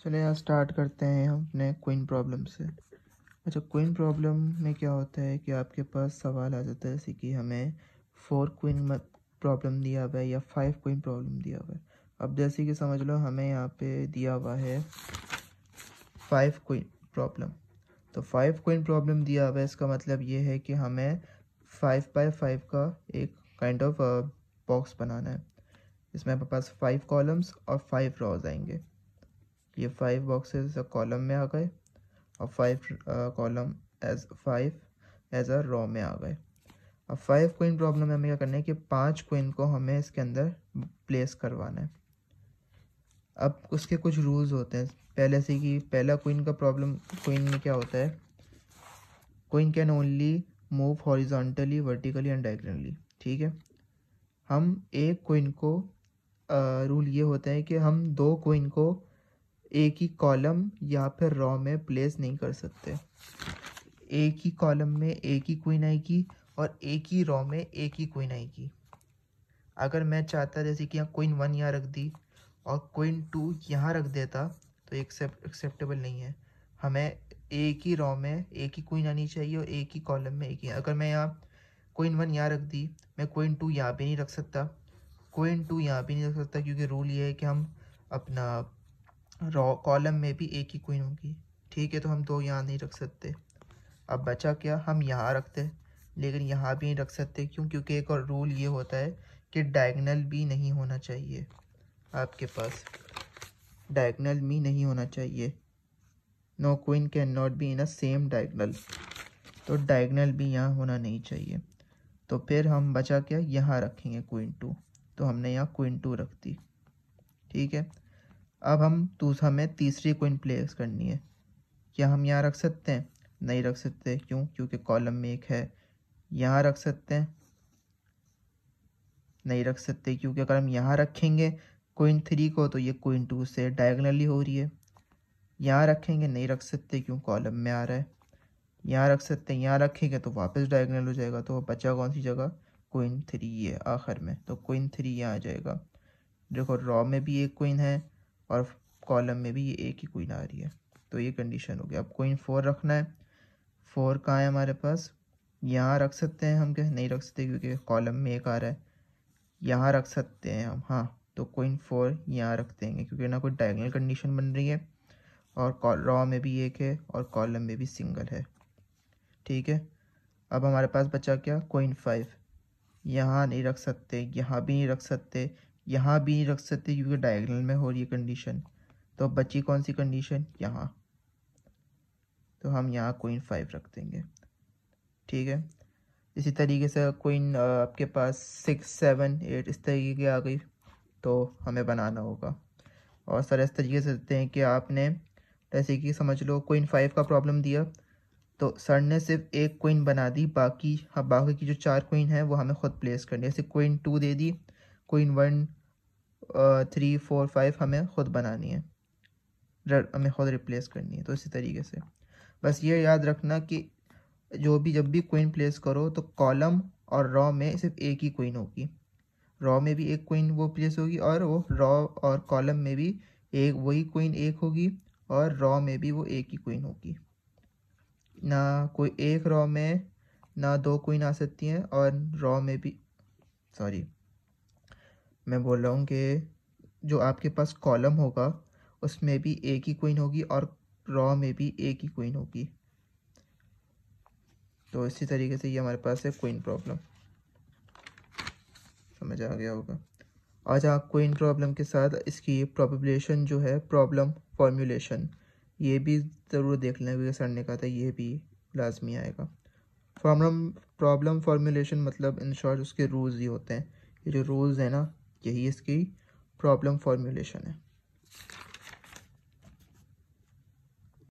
चलिए यहाँ स्टार्ट करते हैं हम अपने क्वीन प्रॉब्लम से। अच्छा, क्वीन प्रॉब्लम में क्या होता है कि आपके पास सवाल आ जाता है जैसे कि हमें 4 क्वीन प्रॉब्लम दिया हुआ है या 5 क्वीन प्रॉब्लम दिया हुआ है। अब जैसे कि समझ लो हमें यहाँ पे दिया हुआ है 5 क्वीन प्रॉब्लम। तो 5 क्वीन प्रॉब्लम दिया हुआ है, इसका मतलब ये है कि हमें 5x5 का एक काइंड ऑफ बॉक्स बनाना है। इसमें हमारे पास 5 कॉलम्स और 5 रॉज आएंगे। ये 5 बॉक्सेस कॉलम में आ गए और 5 column as 5 as a row में आ गए। अब 5 क्वीन प्रॉब्लम में हमें क्या करना है कि 5 क्वीन को हमें इसके अंदर प्लेस करवाना है। अब उसके कुछ रूल्स होते हैं पहले से कि पहला क्वीन का प्रॉब्लम, क्वीन में क्या होता है, queen can only move horizontally, vertically and diagonally. ठीक है, हम एक क्वीन को रूल ये होता है कि हम 2 क्वीन को एक ही कॉलम या फिर रॉ में प्लेस नहीं कर सकते। एक ही कॉलम में एक ही क्वीन आएगी और एक ही रॉ में एक ही क्वीन आएगी। अगर मैं चाहता जैसे कि यहाँ क्वीन 1 यहाँ रख दी और क्वीन 2 यहाँ रख देता तो एक्सेप्टेबल नहीं है। हमें एक ही रॉ में एक ही क्वीन आनी चाहिए और एक ही कॉलम में एक ही। अगर मैं यहाँ क्वीन 1 यहाँ रख दी, मैं क्वीन 2 यहाँ भी नहीं रख सकता, क्वीन 2 यहाँ भी नहीं रख सकता, क्योंकि रूल ये है कि हम अपना रॉ कॉलम में भी एक ही क्वीन होगी। ठीक है, तो हम 2 यहाँ नहीं रख सकते। अब बचा क्या, हम यहाँ रखते हैं लेकिन यहाँ भी नहीं रख सकते। क्यों? क्योंकि एक और रूल ये होता है कि डायगोनल भी नहीं होना चाहिए, आपके पास डायगोनल भी नहीं होना चाहिए। No queen can not be in a same diagonal, तो डायगोनल भी यहाँ होना नहीं चाहिए। तो फिर हम बचा क्या, यहाँ रखेंगे क्वीन 2, तो हमने यहाँ क्वीन 2 रख दी। ठीक है, अब हमें तीसरी क्वीन प्लेस करनी है। क्या हम यहाँ रख सकते हैं? नहीं रख सकते। क्यों? क्योंकि कॉलम में एक है। यहाँ रख सकते हैं? नहीं रख सकते, क्योंकि अगर हम यहाँ रखेंगे क्वीन 3 को तो ये क्वीन 2 से डायगोनली हो रही है। यहाँ रखेंगे? नहीं रख सकते, क्यों? कॉलम में आ रहा है। यहाँ रख सकते हैं, यहाँ रखेंगे तो वापस डायगोनल हो जाएगा। तो बचा कौन सी जगह? क्वीन 3 है आखिर में, तो क्वीन 3 यहाँ आ जाएगा। देखो, रॉ में भी एक क्वीन है और कॉलम में भी ये एक ही क्वीन आ रही है, तो ये कंडीशन हो गया। अब क्वीन 4 रखना है। 4 कहाँ है हमारे पास? यहाँ रख सकते हैं हम? क्या? नहीं रख सकते, क्योंकि कॉलम में एक आ रहा है। यहाँ रख सकते हैं हम, हाँ, तो क्वीन 4 यहाँ रख देंगे, क्योंकि ना कोई डायगोनल कंडीशन बन रही है और रॉ में भी एक है और कॉलम में भी सिंगल है। ठीक है, अब हमारे पास बचा क्या? क्वीन 5। यहाँ नहीं रख सकते, यहाँ भी नहीं रख सकते, यहाँ भी नहीं रख सकते, क्योंकि डायगोनल में हो रही है कंडीशन। तो बची कौन सी कंडीशन? यहाँ, तो हम यहाँ क्वीन 5 रख देंगे। ठीक है, इसी तरीके से क्वीन आपके पास 6, 7, 8 इस तरीके की आ गई, तो हमें बनाना होगा। और सर इस तरीके से देते हैं कि आपने जैसे कि समझ लो क्वीन 5 का प्रॉब्लम दिया, तो सर ने सिर्फ एक क्वीन बना दी, बाकी की जो 4 क्वीन है वो हमें खुद प्लेस करनी है। जैसे क्वीन 2 दे दी, क्वीन 1, 3, 4, 5 हमें खुद बनानी है, हमें खुद रिप्लेस करनी है। तो इसी तरीके से बस ये याद रखना कि जब भी क्वीन प्लेस करो तो कॉलम और रॉ में सिर्फ एक ही क्वीन होगी। रॉ में भी एक क्वीन वो प्लेस होगी और वो रॉ और कॉलम में भी एक वही क्वीन एक होगी और रॉ में भी वो एक ही क्वीन होगी। ना कोई एक रॉ में ना 2 क्वीन आ सकती हैं और रॉ में भी, सॉरी मैं बोल रहा हूँ कि जो आपके पास कॉलम होगा उसमें भी एक ही क्वीन होगी और रॉ में भी एक ही क्वीन होगी। तो इसी तरीके से ये हमारे पास है क्वीन प्रॉब्लम। समझ आ गया होगा। आज आप क्वीन प्रॉब्लम के साथ इसकी प्रोबेबिलिटी जो है, प्रॉब्लम फॉर्मूलेशन, ये भी ज़रूर देख लें, क्योंकि सर ने कहा था ये भी लाजमी आएगा। प्रॉब्लम फॉर्मूलेशन मतलब इन शॉर्ट उसके रूल्स ही होते हैं। ये जो रूल्स हैं ना, यही इसकी प्रॉब्लम फॉर्मूलेशन है।